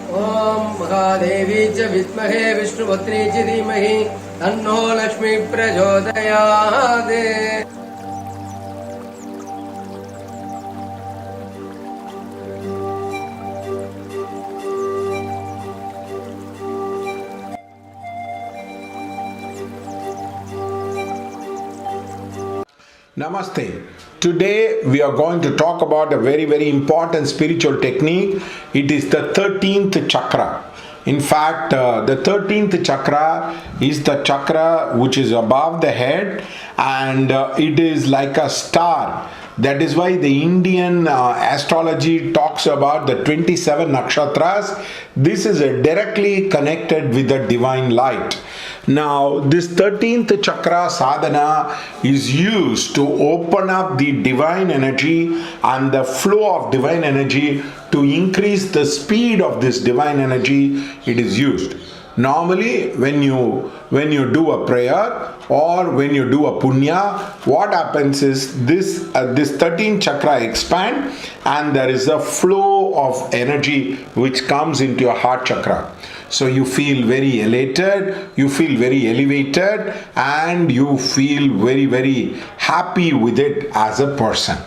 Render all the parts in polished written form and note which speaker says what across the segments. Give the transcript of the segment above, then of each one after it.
Speaker 1: ओम महादेवी च विद्महे विष्णुपत्नी च धीमहि तन्नो लक्ष्मी प्रचोदयात्।
Speaker 2: Namaste. Today we are going to talk about a very, very important spiritual technique. It is the 13th chakra. In fact, the 13th chakra is the chakra which is above the head, and it is like a star. That is why the Indian astrology talks about the 27 nakshatras. This is directly connected with the divine light. Now, this 13th chakra sadhana is used to open up the divine energy and the flow of divine energy. To increase the speed of this divine energy, it is used. Normally, when you do a prayer or when you do a punya, what happens is this 13th chakra expand, and there is a flow of energy which comes into your heart chakra. So you feel very elated, you feel very elevated, and you feel very, very happy with it as a person.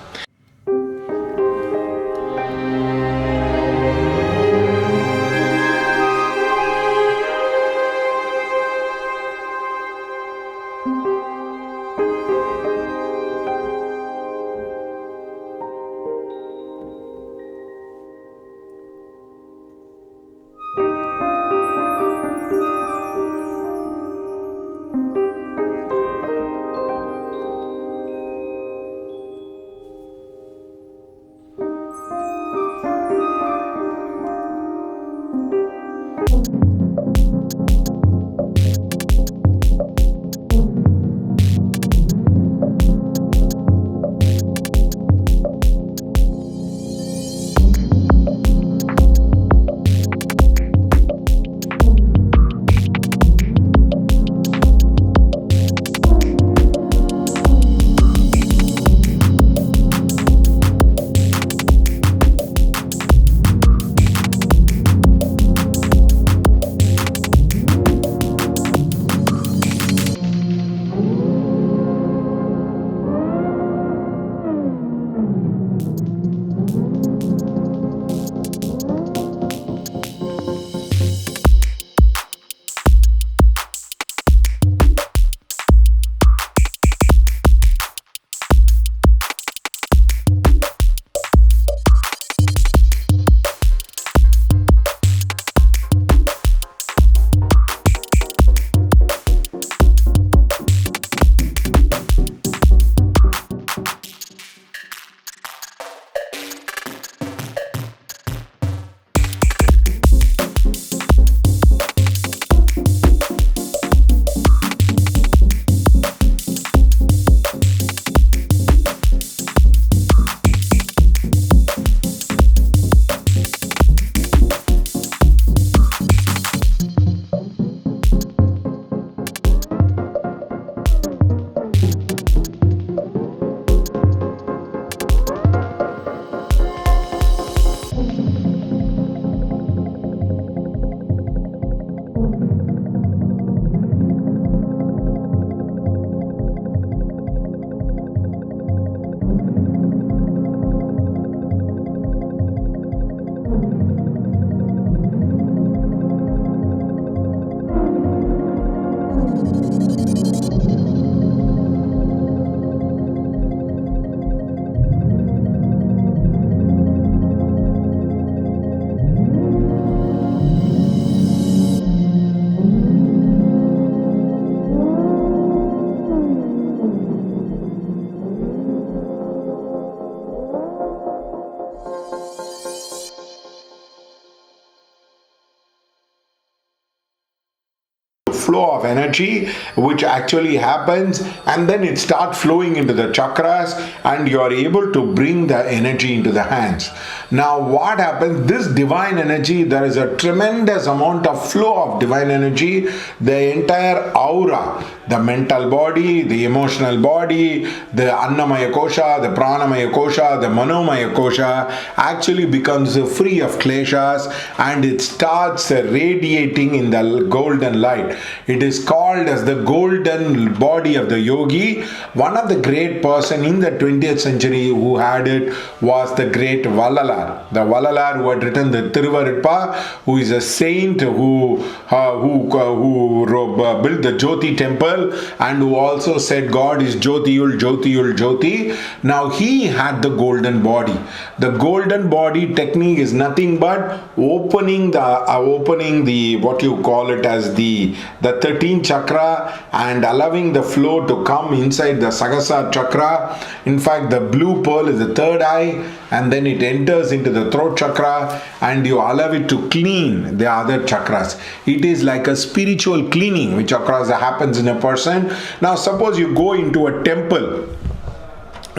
Speaker 2: Flow of energy which actually happens, and then it starts flowing into the chakras, and you are able to bring the energy into the hands. Now what happens, this divine energy, there is a tremendous amount of flow of divine energy. The entire aura, the mental body, the emotional body, the Annamaya Kosha, the Pranamaya Kosha, the Manomaya Kosha actually becomes free of kleshas, and it starts radiating in the golden light. It is called as the golden body of the yogi. One of the great person in the 20th century who had it was the great Vallalar. The Vallalar who had written the Tiruvarippa, who is a saint who built the Jyoti temple, and who also said God is Jyotiyul Jyotiyul Jyoti. Now he had the golden body. The golden body technique is nothing but opening the what you call it as the 13th chakra, and allowing the flow to come inside the Sahasrara chakra. In fact, the blue pearl is the third eye, and then it enters into the throat chakra, and you allow it to clean the other chakras. It is like a spiritual cleaning which occurs, happens in a person. Now suppose you go into a temple.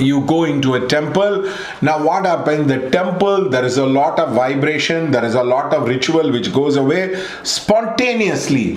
Speaker 2: Now what happens? The temple, there is a lot of vibration, there is a lot of ritual which goes away. Spontaneously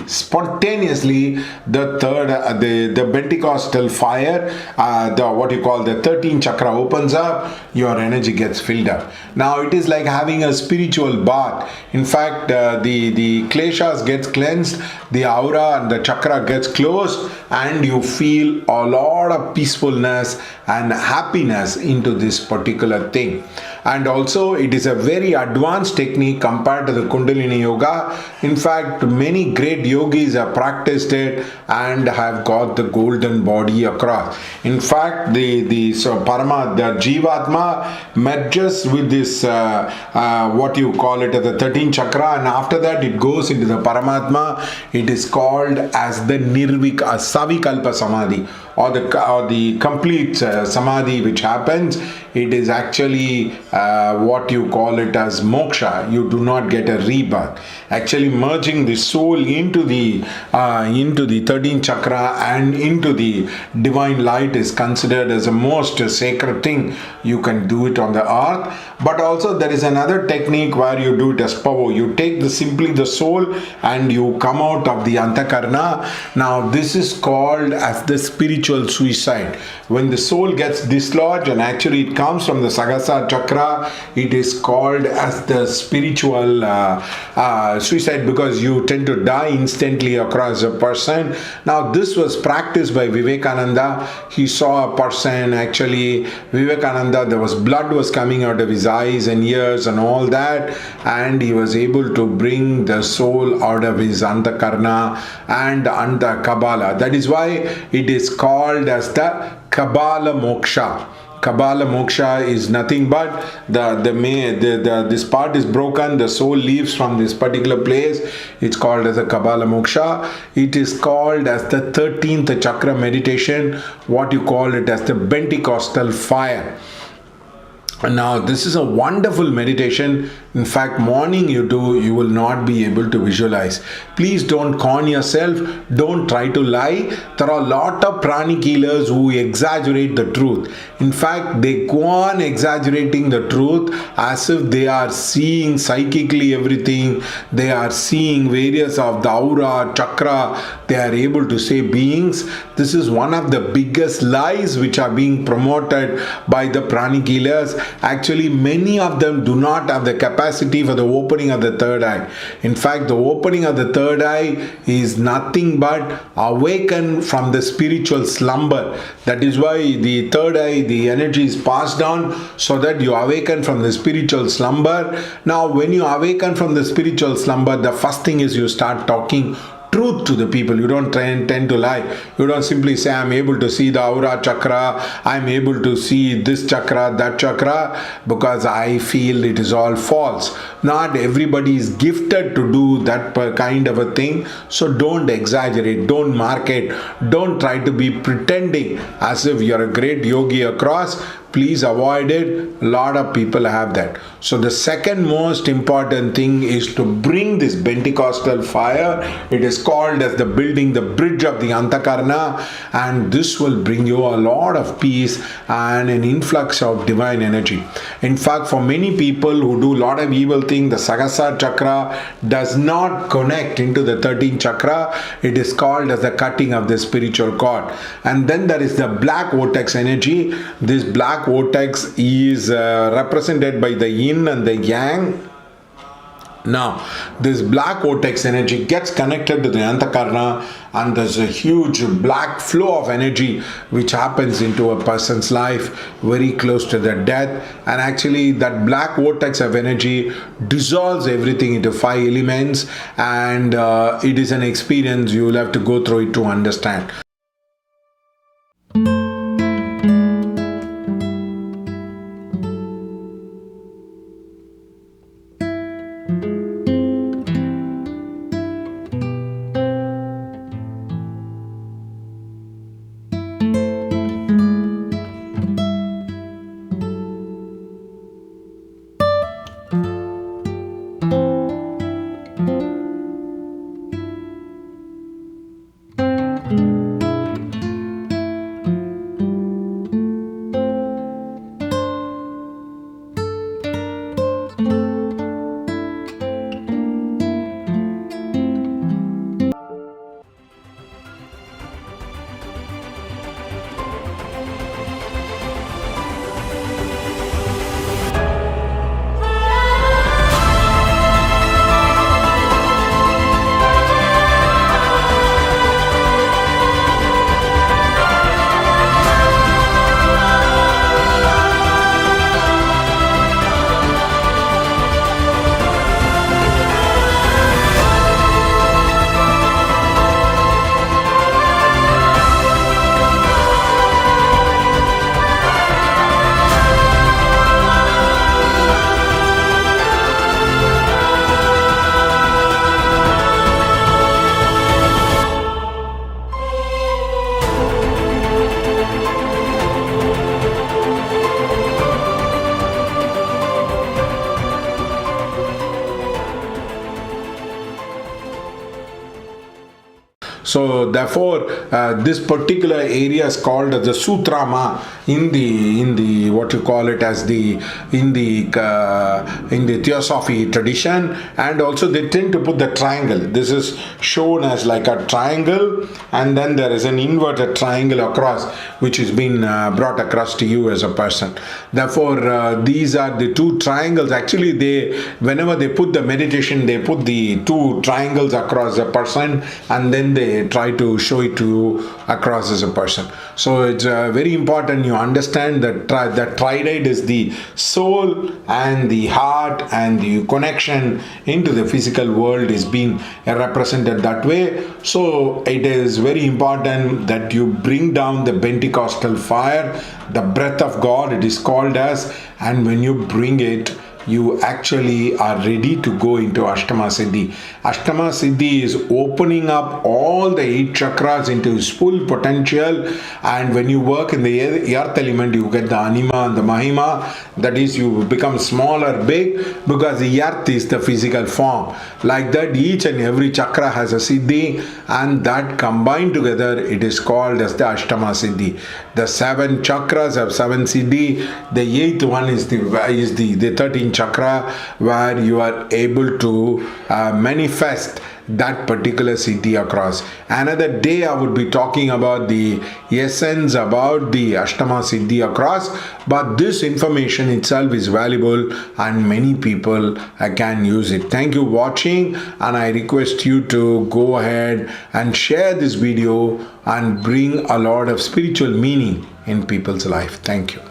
Speaker 2: the Pentecostal fire, the 13th chakra opens up, your energy gets filled up. Now it is like having a spiritual bath. In fact, the kleshas gets cleansed, the aura and the chakra gets closed, and you feel a lot of peacefulness and happiness into this particular thing. And also it is a very advanced technique compared to the Kundalini Yoga. In fact, many great yogis have practiced it and have got the golden body across. In fact, the Jivatma merges with this what you call it as the 13th chakra, and after that it goes into the Paramatma. It is called as the Savikalpa Samadhi, or the complete Samadhi which happens. It is actually what you call it as moksha. You do not get a rebirth. Actually merging the soul into the 13th chakra and into the divine light is considered as the most sacred thing. You can do it on the earth. But also there is another technique where you do it as pavo. You take simply the soul and you come out of the antakarna. Now this is called as the spiritual suicide. When the soul gets dislodged and actually it comes from the Sahasrara chakra, it is called as the spiritual suicide, because you tend to die instantly across a person. Now this was practiced by Vivekananda. He saw a person, actually Vivekananda, there was blood was coming out of his eyes and ears and all that, and he was able to bring the soul out of his antakarna and anta Kabbalah. That is why it is called as the Kabbalah Moksha. Kabbalah Moksha is nothing but this part is broken, the soul leaves from this particular place. It's called as a Kabbalah Moksha. It is called as the 13th chakra meditation, what you call it as the Pentecostal fire. Now this is a wonderful meditation. In fact, morning you do, you will not be able to visualize. Please don't con yourself. Don't try to lie. There are a lot of pranic healers who exaggerate the truth. In fact, they go on exaggerating the truth as if they are seeing psychically everything. They are seeing various of the aura, chakra. They are able to say beings. This is one of the biggest lies which are being promoted by the pranic healers. Actually, many of them do not have the capacity for the opening of the third eye. In fact, the opening of the third eye is nothing but awaken from the spiritual slumber. That is why the third eye, the energy is passed down so that you awaken from the spiritual slumber. Now, when you awaken from the spiritual slumber, the first thing is you start talking truth to the people. You don't tend to lie. You don't simply say, I'm able to see the aura chakra, I'm able to see this chakra, that chakra, because I feel it is all false. Not everybody is gifted to do that kind of a thing. So don't exaggerate, don't market, don't try to be pretending as if you're a great yogi across. please avoid it. A lot of people have that. So the second most important thing is to bring this Pentecostal fire. It is called as the building the bridge of the Antakarna, and this will bring you a lot of peace and an influx of divine energy. In fact, for many people who do a lot of evil things, the Sahasrara chakra does not connect into the 13th chakra. It is called as the cutting of the spiritual cord. And then there is the black vortex energy. This black vortex is represented by the yin and the yang. Now, this black vortex energy gets connected to the Antakarna, and there's a huge black flow of energy which happens into a person's life very close to their death. And actually that black vortex of energy dissolves everything into 5 elements, and it is an experience you will have to go through it to understand. So therefore, this particular area is called the Sutrama in the what you call it as in the Theosophy tradition, and also they tend to put the triangle. This is shown as like a triangle, and then there is an inverted triangle across, which is being brought across to you as a person. Therefore, these are the two triangles. Actually, whenever they put the meditation, they put the two triangles across the person, and then they try to show it to you across as a person. So it's very important you understand that that trident is the soul and the heart, and the connection into the physical world is being represented that way. So it is very important that you bring down the Pentecostal fire, the breath of God it is called as, and when you bring it, you actually are ready to go into Ashtama Siddhi. Ashtama Siddhi is opening up all the 8 chakras into its full potential, and when you work in the earth element, you get the Anima and the Mahima. That is, you become small or big because the earth is the physical form. Like that, each and every chakra has a Siddhi, and that combined together, it is called as the Ashtama Siddhi. The 7 chakras have 7 Siddhi. The 8th one is the 13th chakra, where you are able to manifest that particular siddhi across. Another day I would be talking about the essence about the Ashtama Siddhi across, but this information itself is valuable and many people can use it. Thank you for watching, and I request you to go ahead and share this video and bring a lot of spiritual meaning in people's life. Thank you.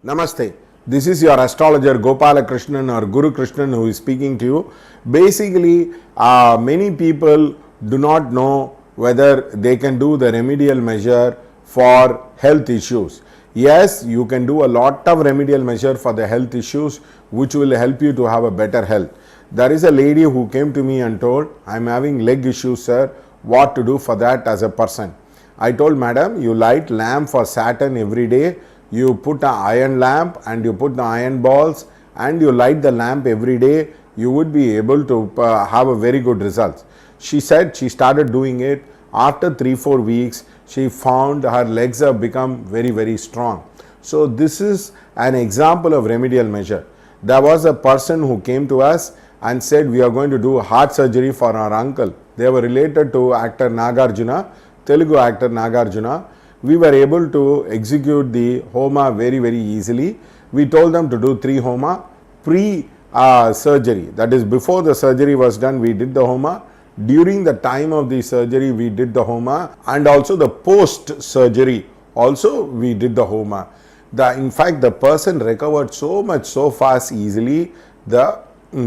Speaker 2: Namaste. This is your astrologer Gopala Krishnan or Guru Krishnan who is speaking to you. Basically, many people do not know whether they can do the remedial measure for health issues. Yes, you can do a lot of remedial measure for the health issues which will help you to have a better health. There is a lady who came to me and told, I am having leg issues, sir. what to do for that as a person. I told madam, you light lamp for Saturn every day, you put an iron lamp and you put the iron balls and you light the lamp every day, you would be able to have a very good results. She said she started doing it. After 3-4 weeks, she found her legs have become very, very strong. So this is an example of remedial measure. There was a person who came to us and said, we are going to do heart surgery for our uncle. They were related to actor Nagarjuna, Telugu actor Nagarjuna. We were able to execute the homa very, very easily. We told them to do 3 homa pre-surgery. That is, before the surgery was done, we did the homa. During the time of the surgery, we did the homa. And also the post-surgery, also we did the homa. In fact, the person recovered so much, so fast, easily. The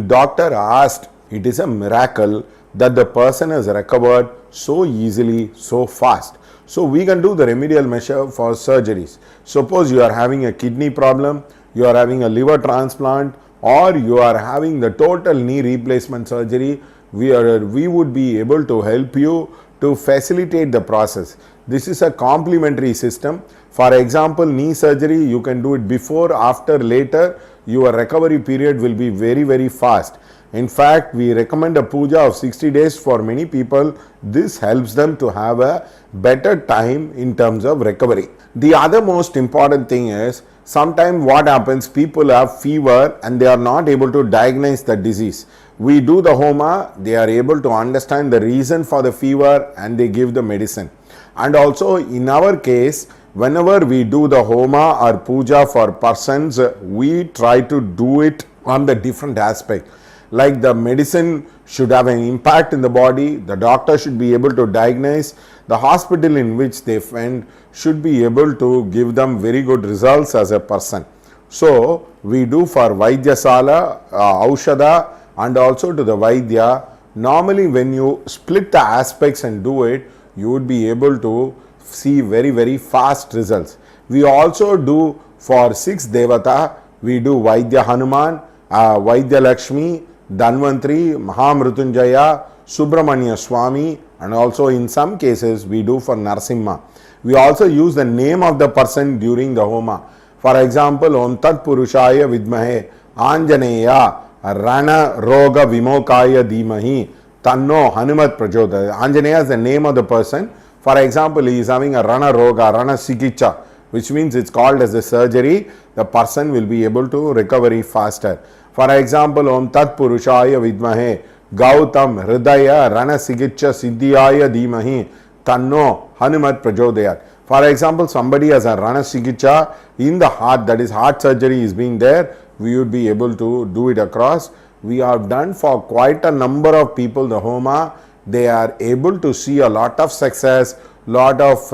Speaker 2: doctor asked, it is a miracle that the person has recovered so easily, so fast. So we can do the remedial measure for surgeries. Suppose you are having a kidney problem, you are having a liver transplant, or you are having the total knee replacement surgery, we would be able to help you to facilitate the process. This is a complementary system. For example, knee surgery, you can do it before, after, later. Your recovery period will be very, very fast. In fact, we recommend a puja of 60 days for many people. This helps them to have a better time in terms of recovery. The other most important thing is, sometimes what happens, people have fever and they are not able to diagnose the disease. We do the homa, they are able to understand the reason for the fever and they give the medicine. And also in our case, whenever we do the homa or puja for persons, we try to do it on the different aspect. Like the medicine should have an impact in the body, the doctor should be able to diagnose, the hospital in which they went should be able to give them very good results as a person. So we do for Vaidyasala, Aushada, and also to the Vaidya. Normally when you split the aspects and do it, you would be able to see very, very fast results. We also do for 6 Devata, we do Vaidya Hanuman, Vaidya Lakshmi, Dhanvantri, Mahamrutunjaya, Subramanya Swami, and also in some cases we do for Narsimha. We also use the name of the person during the homa. For example, Om Tat Purushaya Vidmahe Anjaneya Rana Roga Vimokaya Dhimahi Tanno Hanumat Prachodaya. Anjaneya is the name of the person. For example, he is having a Rana Roga, Rana Sikicha, which means it's called as a surgery. The person will be able to recover faster. For example, Om Tat Purushaya Vidmahe Gautam Hridaya Rana Sikicha Siddhiyaya Dhimahi Tanno Hanumat Prachodayat. For example, somebody has a Rana Sikicha in the heart, that is heart surgery is being there, we would be able to do it across. We have done for quite a number of people the homa. They are able to see a lot of success, lot of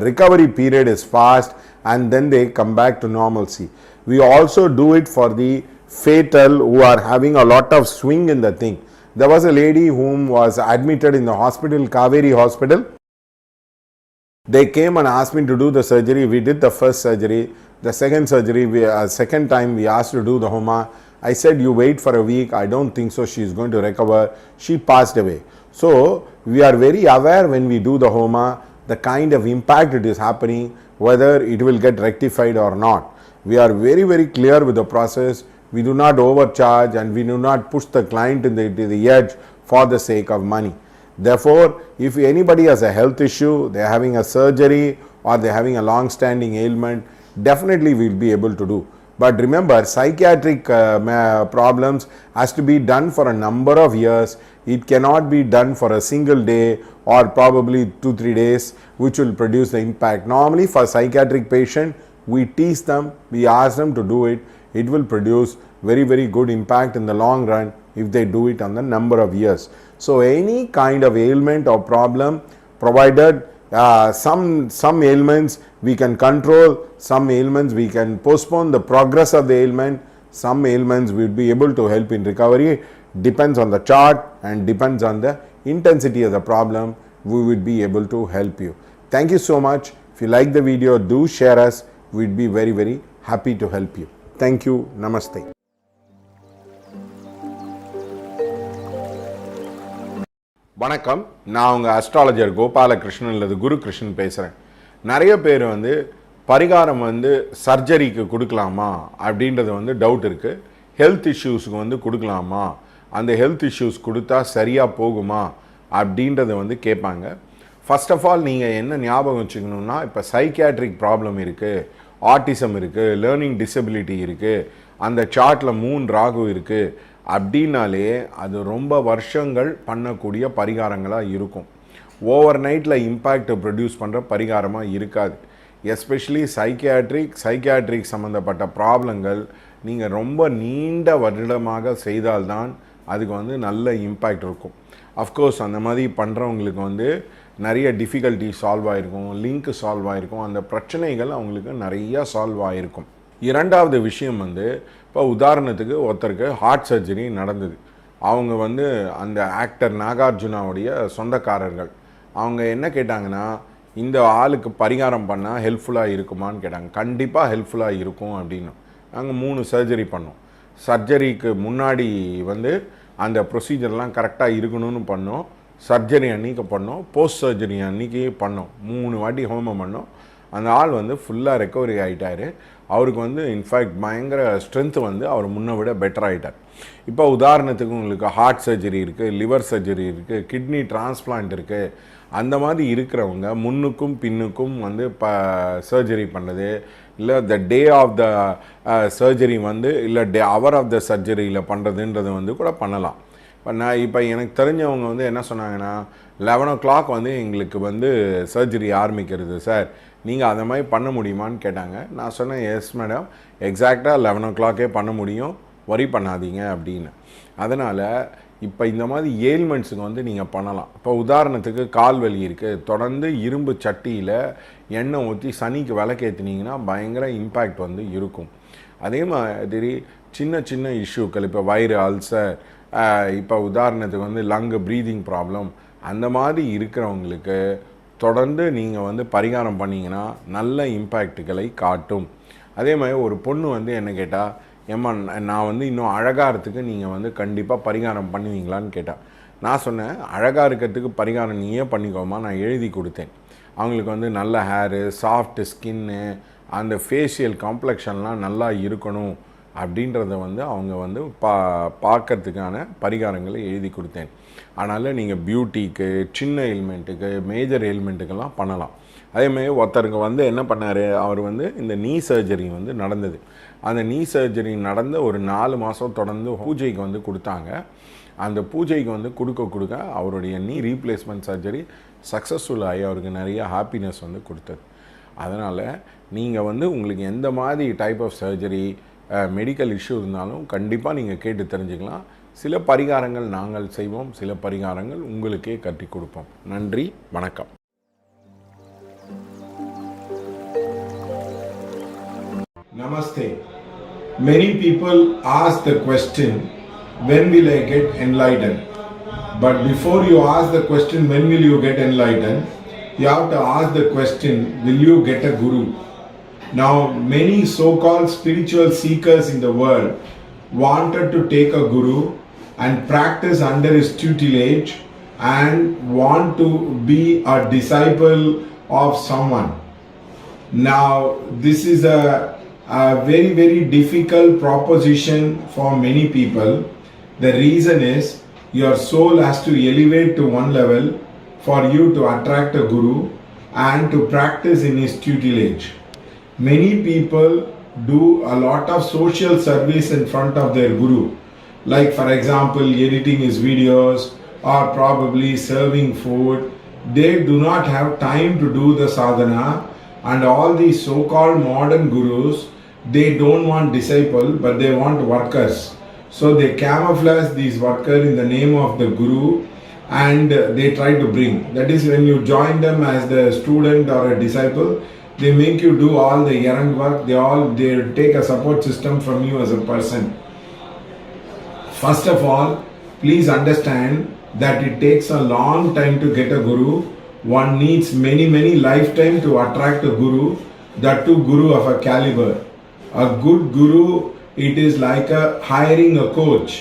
Speaker 2: recovery period is fast, and then they come back to normalcy. We also do it for the fatal who are having a lot of swing in the thing. There was a lady whom was admitted in the hospital, Kaveri Hospital. They came and asked me to do the surgery. We did the first surgery. The second surgery, second time we asked to do the homa. I said, you wait for a week. I don't think so she is going to recover. She passed away. So we are very aware when we do the homa, the kind of impact it is happening, whether it will get rectified or not. We are very, very clear with the process. We do not overcharge and we do not push the client to the edge for the sake of money. Therefore, if anybody has a health issue, they are having a surgery or they are having a long-standing ailment, definitely we will be able to do. But remember, psychiatric problems has to be done for a number of years. It cannot be done for a single day or probably 2-3 days, which will produce the impact. Normally for psychiatric patient, we teach them, we ask them to do it. It will produce very, very good impact in the long run if they do it on the number of years. So any kind of ailment or problem, provided some ailments we can control, some ailments we can postpone the progress of the ailment, some ailments we will be able to help in recovery. Depends on the chart and depends on the intensity of the problem, we would be able to help you. Thank you so much. If you like the video, do share us. We'd be very, very happy to help you. Thank you. Namaste. வணக்கம், நான் உங்கள் astrologer Gopalakrishnan அல்லது குரு கிருஷ்ணன் பேசுகிறேன். நிறைய பேர் பரிகாரம் சர்ஜரிக்கு கொடுக்கலாமா அப்படின்றது டவுட் இருக்குது. ஹெல்த் இஷ்யூஸுக்கு கொடுக்கலாமா, அந்த ஹெல்த் இஷ்யூஸ் கொடுத்தா சரியாக போகுமா அப்படின்றத கேட்பாங்க. ஃபர்ஸ்ட் ஆஃப் ஆல் நீங்கள் என்ன ஞாபகம் வச்சுக்கணுன்னா, இப்போ சைக்கியாட்ரிக் ப்ராப்ளம் இருக்குது, ஆட்டிசம் இருக்குது, லேர்னிங் டிசபிலிட்டி இருக்குது, அந்த சார்ட்டில் 3 ராகு இருக்குது அப்படின்னாலே அது ரொம்ப வருஷங்கள் பண்ணக்கூடிய பரிகாரங்களாக இருக்கும். ஓவர் நைட்டில் இம்பேக்ட் ப்ரொடியூஸ் பண்ணுற பரிகாரமாக இருக்காது. எஸ்பெஷலி சைக்கியாட்ரிக் சம்மந்தப்பட்ட ப்ராப்ளங்கள் நீங்கள் ரொம்ப நீண்ட வருடமாக செய்தால்தான் அதுக்கு நல்ல இம்பேக்ட் இருக்கும். அஃப்கோர்ஸ் அந்த மாதிரி பண்ணுறவங்களுக்கு நிறைய டிஃபிகல்ட்டி சால்வ் ஆகிருக்கும், லிங்க் சால்வ் ஆகிருக்கும், அந்த பிரச்சனைகள் அவங்களுக்கு நிறையா சால்வ் ஆகிருக்கும். இரண்டாவது விஷயம் இப்போ உதாரணத்துக்கு ஒருத்தருக்கு ஹார்ட் சர்ஜரி நடந்தது. அவங்க அந்த ஆக்டர் நாகார்ஜுனாவுடைய சொந்தக்காரர்கள். அவங்க என்ன கேட்டாங்கன்னா, இந்த ஆளுக்கு பரிகாரம் பண்ணால் ஹெல்ப்ஃபுல்லாக இருக்குமான்னு கேட்டாங்க. கண்டிப்பாக ஹெல்ப்ஃபுல்லாக இருக்கும் அப்படின்னு. நாங்கள் 3 சர்ஜரி பண்ணோம். சர்ஜரிக்கு முன்னாடி அந்த ப்ரொசீஜர்லாம் கரெக்டாக இருக்கணும்னு பண்ணோம். சர்ஜரி அன்றைக்கி பண்ணோம், போஸ்ட் சர்ஜரி அன்றைக்கி பண்ணோம். 3 வாட்டி ஹோமம் பண்ணோம். அந்த ஆள் ஃபுல்லாக ரெக்கவரி ஆகிட்டார். அவருக்கு இன்ஃபேக்ட் பயங்கர ஸ்ட்ரென்த்து அவர் முன்னை விட பெட்டர் ஆகிட்டார். இப்போ உதாரணத்துக்கு உங்களுக்கு ஹார்ட் சர்ஜரி இருக்குது, லிவர் சர்ஜரி இருக்குது, கிட்னி டிரான்ஸ்பிளான்ட் இருக்குது. அந்த மாதிரி இருக்கிறவங்க முன்னுக்கும் பின்னுக்கும் சர்ஜரி பண்ணது, இல்லை த டே ஆஃப் த சர்ஜரி இல்லை அவர் ஆஃப் த சர்ஜரியில் பண்ணுறதுன்றது கூட பண்ணலாம். இப்போ எனக்கு தெரிஞ்சவங்க என்ன சொன்னாங்கன்னா, 11 o'clock எங்களுக்கு சர்ஜரி ஆரம்பிக்கிறது சார், நீங்கள் அதை மாதிரி பண்ண முடியுமான்னு கேட்டாங்க. நான் சொன்னேன், எஸ் மேடம், எக்ஸாக்டாக 11 o'clock பண்ண முடியும், வரி பண்ணாதீங்க அப்படின்னு. அதனால் இப்போ இந்த மாதிரி ஏல்மெண்ட்ஸுக்கு நீங்கள் பண்ணலாம். இப்போ உதாரணத்துக்கு கால் வலி இருக்குது, தொடர்ந்து இரும்பு சட்டியில் எண்ணெய் ஊற்றி சனிக்கு விளக்கேற்றினீங்கன்னா பயங்கர இம்பேக்ட் இருக்கும். அதே மாதிரி சின்ன சின்ன இஷ்யூக்கள், இப்போ வயிறு அல்சர், இப்போ உதாரணத்துக்கு லங்கு ப்ரீதிங் ப்ராப்ளம், அந்த மாதிரி இருக்கிறவங்களுக்கு தொடர்ந்து நீங்கள் பரிகாரம் பண்ணிங்கன்னா நல்ல இம்பேக்டுகளை காட்டும். அதே மாதிரி ஒரு பொண்ணு என்ன கேட்டால், ஏம்மா நான் இன்னும் அழகாகிறதுக்கு நீங்கள் கண்டிப்பாக பரிகாரம் பண்ணுவீங்களான்னு கேட்டால், நான் சொன்னேன், அழகாக இருக்கிறதுக்கு பரிகாரம் நீயே பண்ணிக்கோமா, நான் எழுதி கொடுத்தேன். அவங்களுக்கு நல்ல ஹேரு, சாஃப்ட் ஸ்கின்னு, அந்த ஃபேஷியல் காம்ப்ளெக்ஷன்லாம் நல்லா இருக்கணும் அப்படின்றத அவங்க பார்க்கறதுக்கான பரிகாரங்களை எழுதி கொடுத்தேன். அதனால் நீங்கள் பியூட்டிக்கு, சின்ன எலிமெண்ட்டுக்கு, மேஜர் எலிமெண்ட்டுக்கெல்லாம் பண்ணலாம். அதேமாதிரி ஒருத்தருக்கு என்ன பண்ணார், அவர் இந்த நீ சர்ஜரி நடந்தது. அந்த நீ சர்ஜரி நடந்த ஒரு 4 மாதம் தொடர்ந்து பூஜைக்கு கொடுத்தாங்க. அந்த பூஜைக்கு கொடுக்க அவருடைய நீ ரீப்ளேஸ்மெண்ட் சர்ஜரி சக்ஸஸ்ஃபுல் ஆகி அவருக்கு நிறைய ஹாப்பினஸ் கொடுத்தது. அதனால் நீங்கள் உங்களுக்கு எந்த மாதிரி type of surgery, medical issue இருந்தாலும் கண்டிப்பாக நீங்கள் கேட்டு தெரிஞ்சுக்கலாம். சில பரிகாரங்கள் நாங்கள் செய்வோம், சில பரிகாரங்கள் உங்களுக்கே கட்டி கொடுப்போம். நன்றி, வணக்கம். Namaste. Many people ask the question, when will I get enlightened? But before you ask the question, when will you get enlightened, you have to ask the question, will you get a guru? Now, many so-called spiritual seekers in the world wanted to take a guru and practice under his tutelage and want to be a disciple of someone. Now, this is a very, very difficult proposition for many people. The reason is your soul has to elevate to one level for you to attract a guru and to practice in his tutelage. Many people do a lot of social service in front of their guru, like for example editing his videos or probably serving food. They do not have time to do the sadhana, and all these so-called modern gurus, they don't want disciples but they want workers. So they camouflage these workers in the name of the guru and they try to bring. That is, when you join them as the student or a disciple, they make you do all the errand work. They take a support system from you as a person. First of all, please understand that it takes a long time to get a guru. One needs many lifetime to attract a guru, that too guru of a caliber. A good guru, it is like hiring a coach.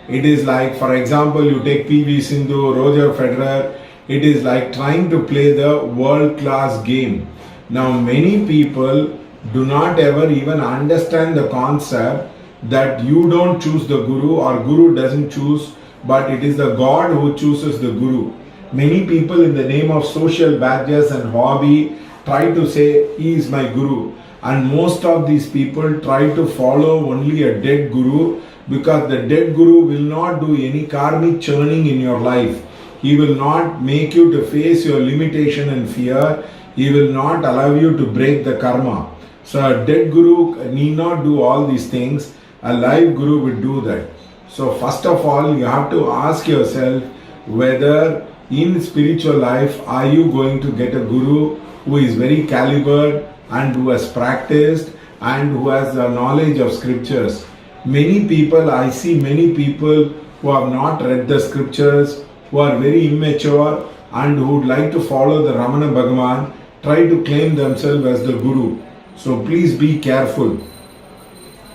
Speaker 2: It is like, for example, you take PV Sindhu, Roger Federer, it is like trying to play the world class game. Now, many people do not ever even understand the concept that you don't choose the Guru or Guru doesn't choose, but it is the God who chooses the Guru. Many people, in the name of social badges and hobby, try to say, he is my Guru. And most of these people try to follow only a dead Guru, because the dead Guru will not do any karmic churning in your life. He will not make you to face your limitation and fear. He will not allow you to break the karma. So a dead Guru need not do all these things. A live Guru will do that. So first of all, you have to ask yourself whether in spiritual life are you going to get a Guru who is very calibered and who has practiced and who has the knowledge of scriptures. Many people, I see many people who have not read the scriptures, who are very immature and who would like to follow the Ramana Bhagavan, try to claim themselves as the Guru. So please be careful.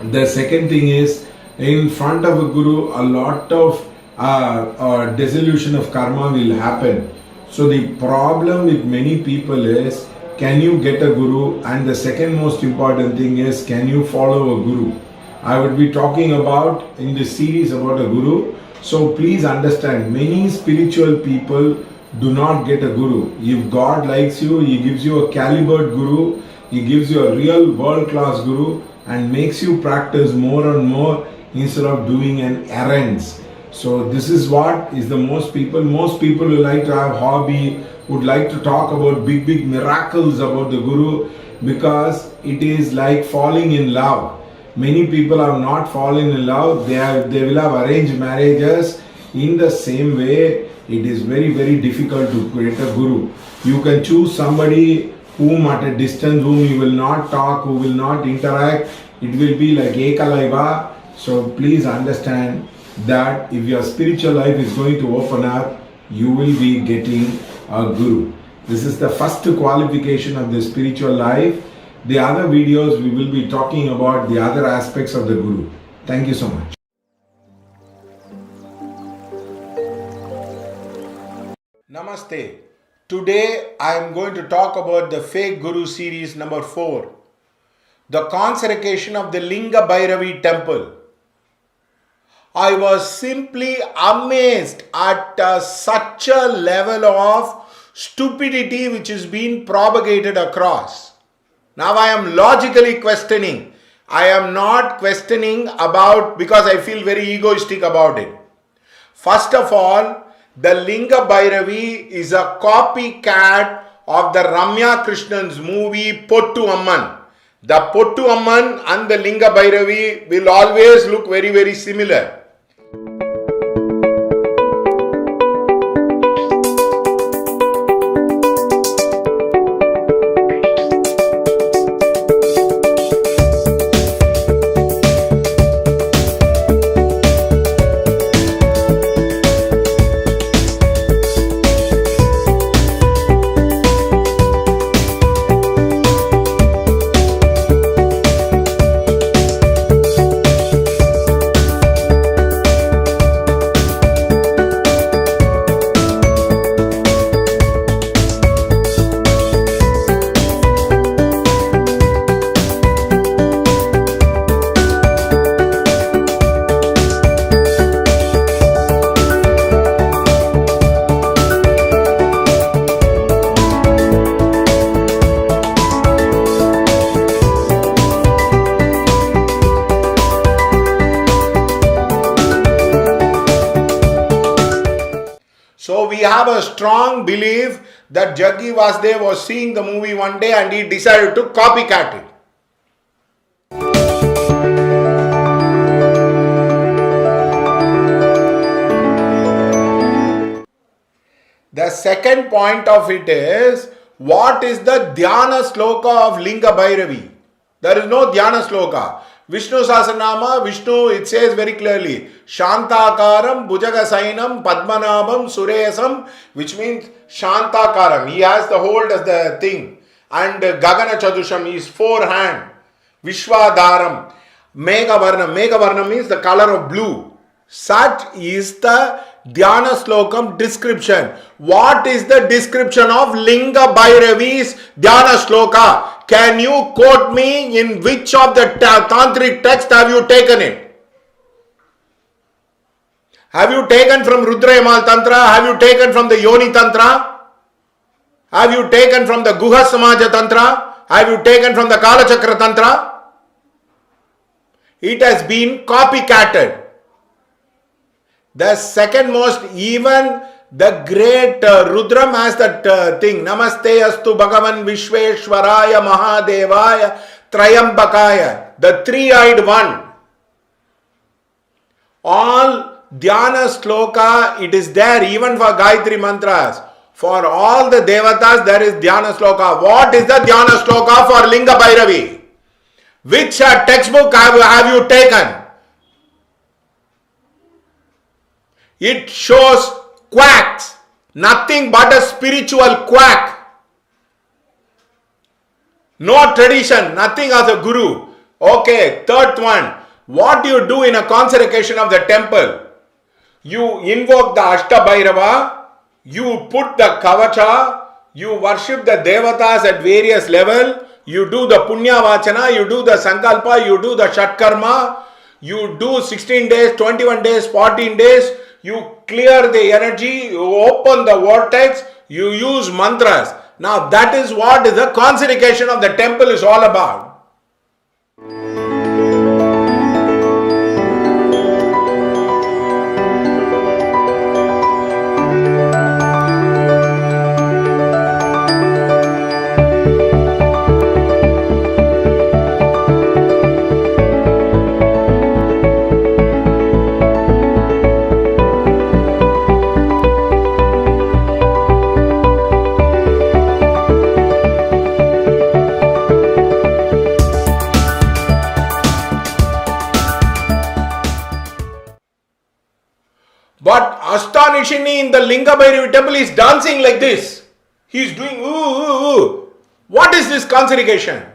Speaker 2: The second thing is, in front of a Guru, a lot of dissolution of karma will happen. So the problem with many people is, can you get a Guru? And the second most important thing is, can you follow a Guru? I would be talking about in this series about a Guru. So please understand, many spiritual people do not get a Guru. If God likes you, He gives you a calibered Guru, He gives you a real world-class Guru and makes you practice more and more instead of doing an errands. So this is what is the most people who like to have hobby, would like to talk about big miracles about the Guru, because it is like falling in love. Many people have not fallen in love, they will have arranged marriages. In the same way, it is very difficult to create a Guru. You can choose somebody whom at a distance, whom you will not talk, who will not interact. It will be like Ekalaiva. So please understand that if your spiritual life is going to open up, you will be getting a Guru. This is the first qualification of the spiritual life. The other videos we will be talking about the other aspects of the Guru. Thank you so much. Namaste. Today I am going to talk about the fake Guru series number 4. The consecration of the Linga Bhairavi temple. I was simply amazed at such a level of stupidity which is being propagated across. Now I am logically questioning. I am not questioning about because I feel very egoistic about it. First of all, the Linga Bhairavi is a copycat of the Ramya Krishnan's movie Pottu Amman. The Pottu Amman and the Linga Bhairavi will always look very similar. So we have a strong belief that Jaggi Vasudev was seeing the movie one day and he decided to copycat it. The second point of it is, what is the Dhyana Sloka of Linga Bhairavi? There is no Dhyana Sloka. Vishnu Sahasranama, Vishnu, it says very clearly, Shantakaram, Bhujagasainam, Padmanabham, Sureyasam, which means Shantakaram. He has the hold as the thing. And Gagana Chadusham is 4 hand. Vishwadaram. Meghavarnam. Meghavarnam means the color of blue. Such is the Dhyana Slokam description. What is the description of Linga Bhairavi's Dhyana Sloka? Can you quote me in which of the tantric text have you taken it? Have you taken from Rudra Yamal Tantra? Have you taken from the Yoni Tantra? Have you taken from the Guha Samaja Tantra? Have you taken from the Kala Chakra Tantra? It has been copycatted. The second most, even the great Rudram has that thing, Namaste Astu Bhagavan Vishveshwaraya Mahadevaya Trayambakaya, the three-eyed one. All Dhyana Sloka, it is there even for Gayatri Mantras. For all the Devatas, there is Dhyana Sloka. What is the Dhyana Sloka for Linga Bhairavi? Which textbook have you taken? It shows quacks, nothing but a spiritual quack. No tradition, nothing as a guru. Okay, third one. What do you do in a consecration of the temple? You invoke the Ashtabhairava, you put the Kavacha, you worship the Devatas at various levels, you do the Punya Vachana, you do the Sankalpa, you do the Shatkarma, you do 16 days, 21 days, 14 days, you clear the energy, you open the vortex, you use mantras. Now that is what the consecration of the temple is all about. But astonishingly, in the Linga Bhairavi temple, he is dancing like this. He is doing ooh, ooh, ooh. What is this consecration?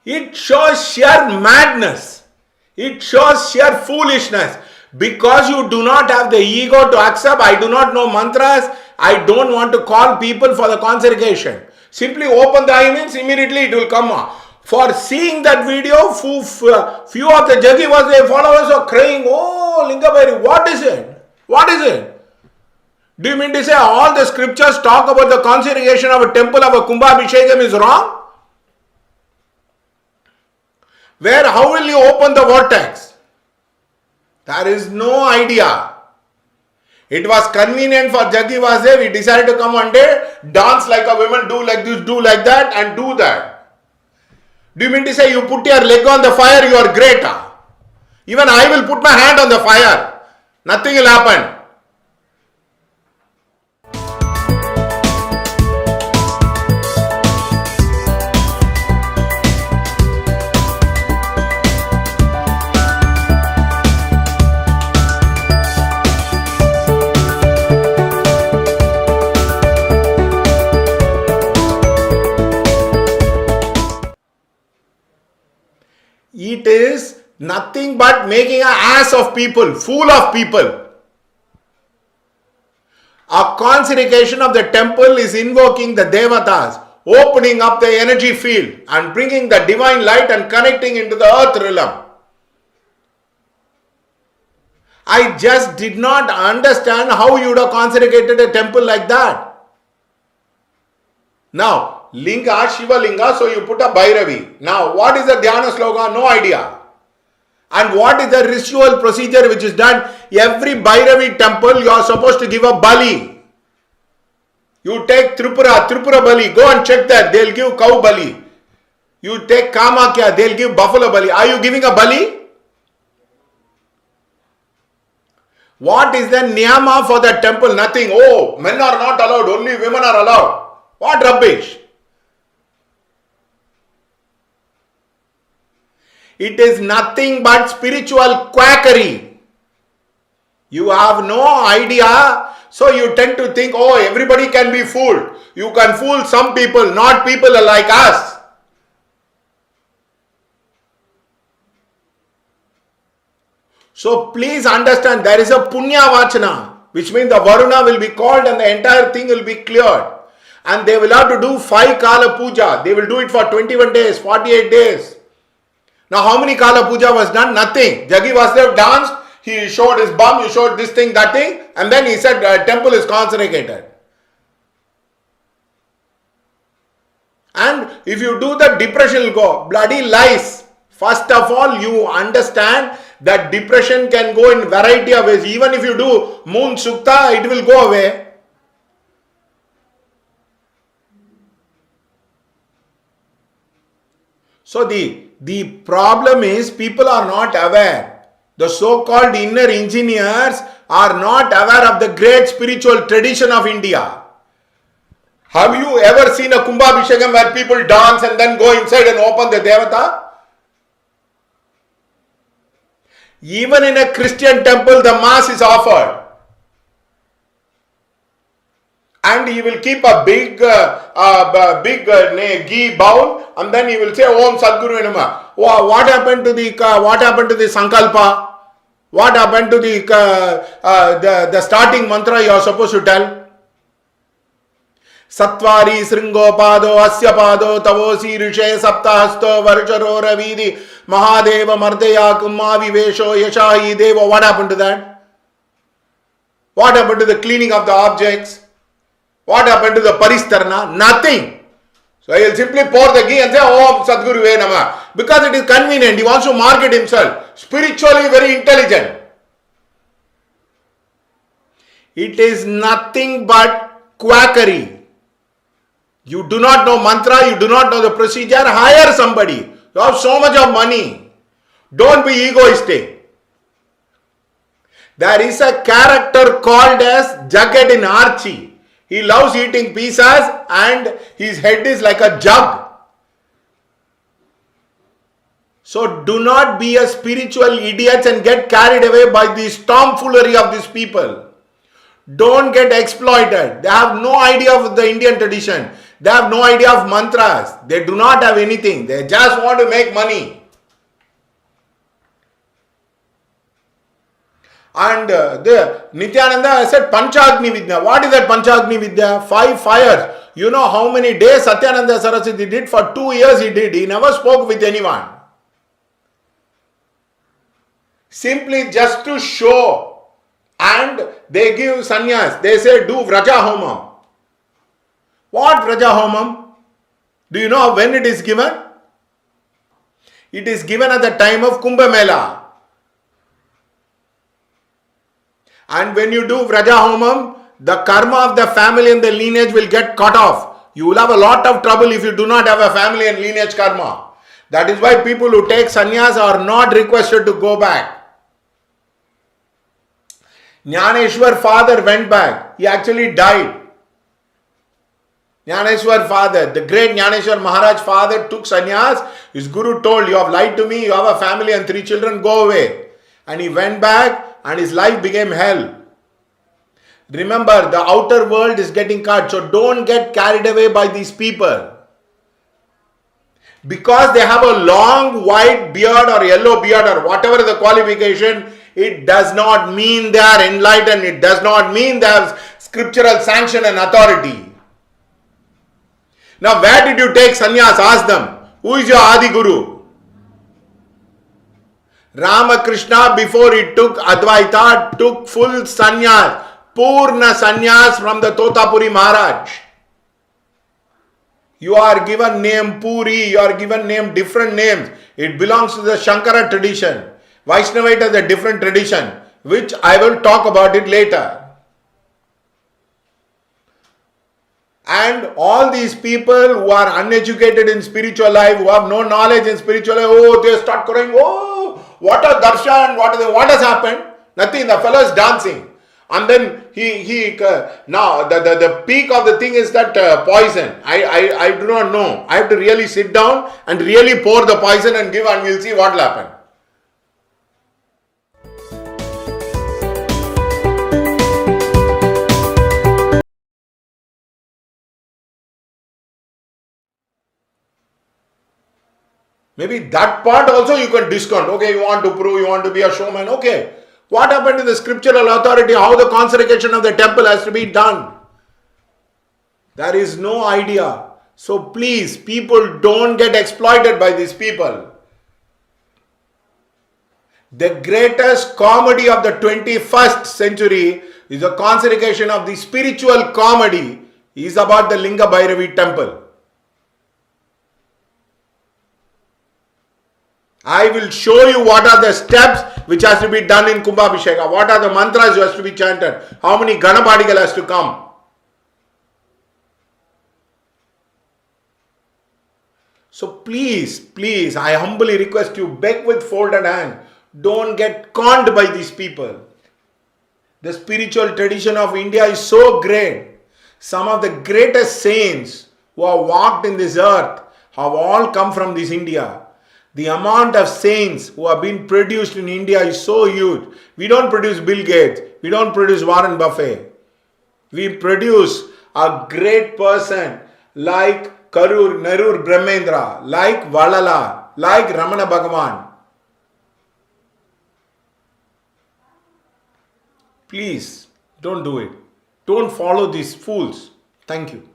Speaker 2: It shows sheer madness. It shows sheer foolishness. Because you do not have the ego to accept, I do not know mantras, I don't want to call people for the consecration. Simply open the eye means immediately it will come. For seeing that video, few of the Jagi followers are crying, oh, Linga Bhairavi, what is it? What is it? Do you mean to say all the scriptures talk about the consecration of a temple of a Kumbhabhishekam is wrong? Where, how will you open the vortex? There is no idea. It was convenient for Jaggi Vasudev. He decided to come one day, dance like a woman, do like this, do like that, and do that. Do you mean to say you put your leg on the fire, you are great? Even I will put my hand on the fire. Nothing will happen. It is nothing but making an ass of people, fool of people. A consecration of the temple is invoking the Devatas, opening up the energy field and bringing the divine light and connecting into the earth realm. I just did not understand how you would have consecrated a temple like that. Now, Linga, Shiva Linga, so you put a Bhairavi. Now, what is the Dhyana Sloka? No idea. And what is the ritual procedure which is done? Every Bhairavi temple, you are supposed to give a Bali. You take Tripura Bali, go and check that, they'll give cow Bali. You take Kamakya, they'll give buffalo Bali. Are you giving a Bali? What is the niyama for the temple? Nothing. Oh, men are not allowed, only women are allowed. What rubbish? It is nothing but spiritual quackery. You have no idea, so you tend to think, oh, everybody can be fooled. You can fool some people, not people like us. So please understand, there is a punya vachana, which means the Varuna will be called and the entire thing will be cleared. And they will have to do 5 Kala Puja. They will do it for 21 days, 48 days. Now how many Kala Puja was done? Nothing. Jagi Vasudev danced, he showed his bum, he showed this thing, that thing, and then he said temple is consecrated. And if you do that, depression will go. Bloody lies. First of all, you understand that depression can go in variety of ways. Even if you do Moon Sukta, it will go away. So the problem is people are not aware. The so-called inner engineers are not aware of the great spiritual tradition of India. Have you ever seen a Kumbhabhishekam where people dance and then go inside and open the Devata? Even in a Christian temple, the mass is offered. And he will keep a big ghee bowl, and then he will say, Om Sadguru Enama. What happened to the Sankalpa? What happened to the starting mantra you are supposed to tell? Satvari Sringopado Asyapado Tavosi Rishe Saptahasto Varcharo Ravidi Mahadeva Mardaya Kumma Vivesho Yashahi Deva. What happened to that? What happened to the cleaning of the objects? What happened to the Paristarna? Nothing. So he will simply pour the ghee and say, Om Sadguru Nama. Because it is convenient. He wants to market himself. Spiritually very intelligent. It is nothing but quackery. You do not know mantra, you do not know the procedure, hire somebody. You have so much of money. Don't be egoistic. There is a character called as Jagat in Archie. He loves eating pizzas and his head is like a jug. So do not be a spiritual idiot and get carried away by the tomfoolery of these people. Don't get exploited. They have no idea of the Indian tradition. They have no idea of mantras. They do not have anything. They just want to make money. And the Nityananda said Panchagni Vidya. What is that Panchagni Vidya? 5 fires. You know how many days Satyananda Saraswati did? For 2 years he did. He never spoke with anyone. Simply just to show. And they give sannyas. They say do Vraja Homam. What Vraja Homam? Do you know when it is given? It is given at the time of Kumbh Mela. And when you do Vraja Homam, the karma of the family and the lineage will get cut off. You will have a lot of trouble if you do not have a family and lineage karma. That is why people who take sannyas are not requested to go back. Jnaneshwar father went back. He actually died. Jnaneshwar father, the great Jnaneshwar Maharaj father took sannyas. His guru told, you have lied to me, you have a family and 3 children, go away. And he went back and his life became hell. Remember, the outer world is getting cut. So don't get carried away by these people. Because they have a long white beard or yellow beard or whatever the qualification, it does not mean they are enlightened. It does not mean they have scriptural sanction and authority. Now, where did you take sannyas? Ask them. Who is your Adi Guru? Ramakrishna, before he took Advaita, took full sannyas, Purna sannyas from the Totapuri Maharaj. You are given name Puri, you are given name different names. It belongs to the Shankara tradition. Vaishnavite is a different tradition, which I will talk about it later. And all these people who are uneducated in spiritual life, who have no knowledge in spiritual life, oh, they start crying, oh, what a darshan, what has happened? Nothing, the fellow is dancing. And then now the peak of the thing is that poison. I do not know. I have to really sit down and really pour the poison and give, and we'll see what will happen. Maybe that part also you can discount. Okay, you want to prove, you want to be a showman. Okay. What happened to the scriptural authority? How the consecration of the temple has to be done? There is no idea. So please, people don't get exploited by these people. The greatest comedy of the 21st century is the consecration of the spiritual comedy is about the Linga Bhairavi temple. I will show you what are the steps which has to be done in Kumbhabhisheka. What are the mantras which has to be chanted. How many Ganapadigal has to come. So please, I humbly request you, beg with folded hand. Don't get conned by these people. The spiritual tradition of India is so great. Some of the greatest saints who have walked in this earth have all come from this India. The amount of saints who have been produced in India is so huge. We don't produce Bill Gates. We don't produce Warren Buffett. We produce a great person like Narur Brahmendra, like Valala, like Ramana Bhagavan. Please, don't do it. Don't follow these fools. Thank you.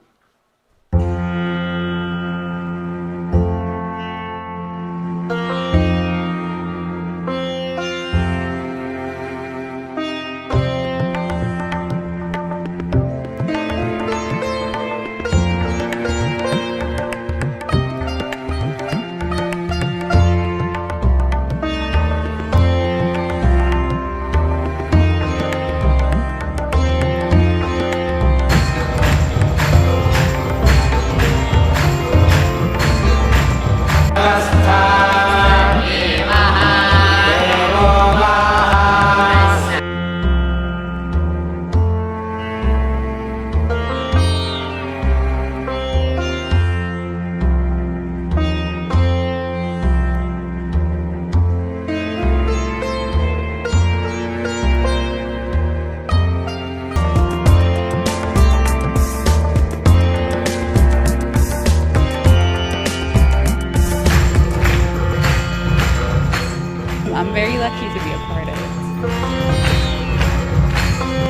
Speaker 3: I'm very lucky to be a part of it.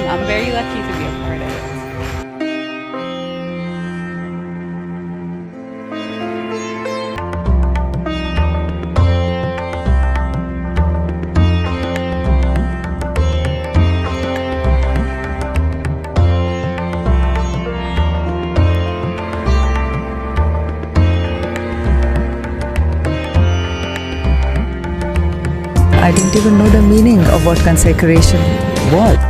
Speaker 3: I'm very lucky to be a part of it.
Speaker 4: I didn't even know the meaning of what consecration was.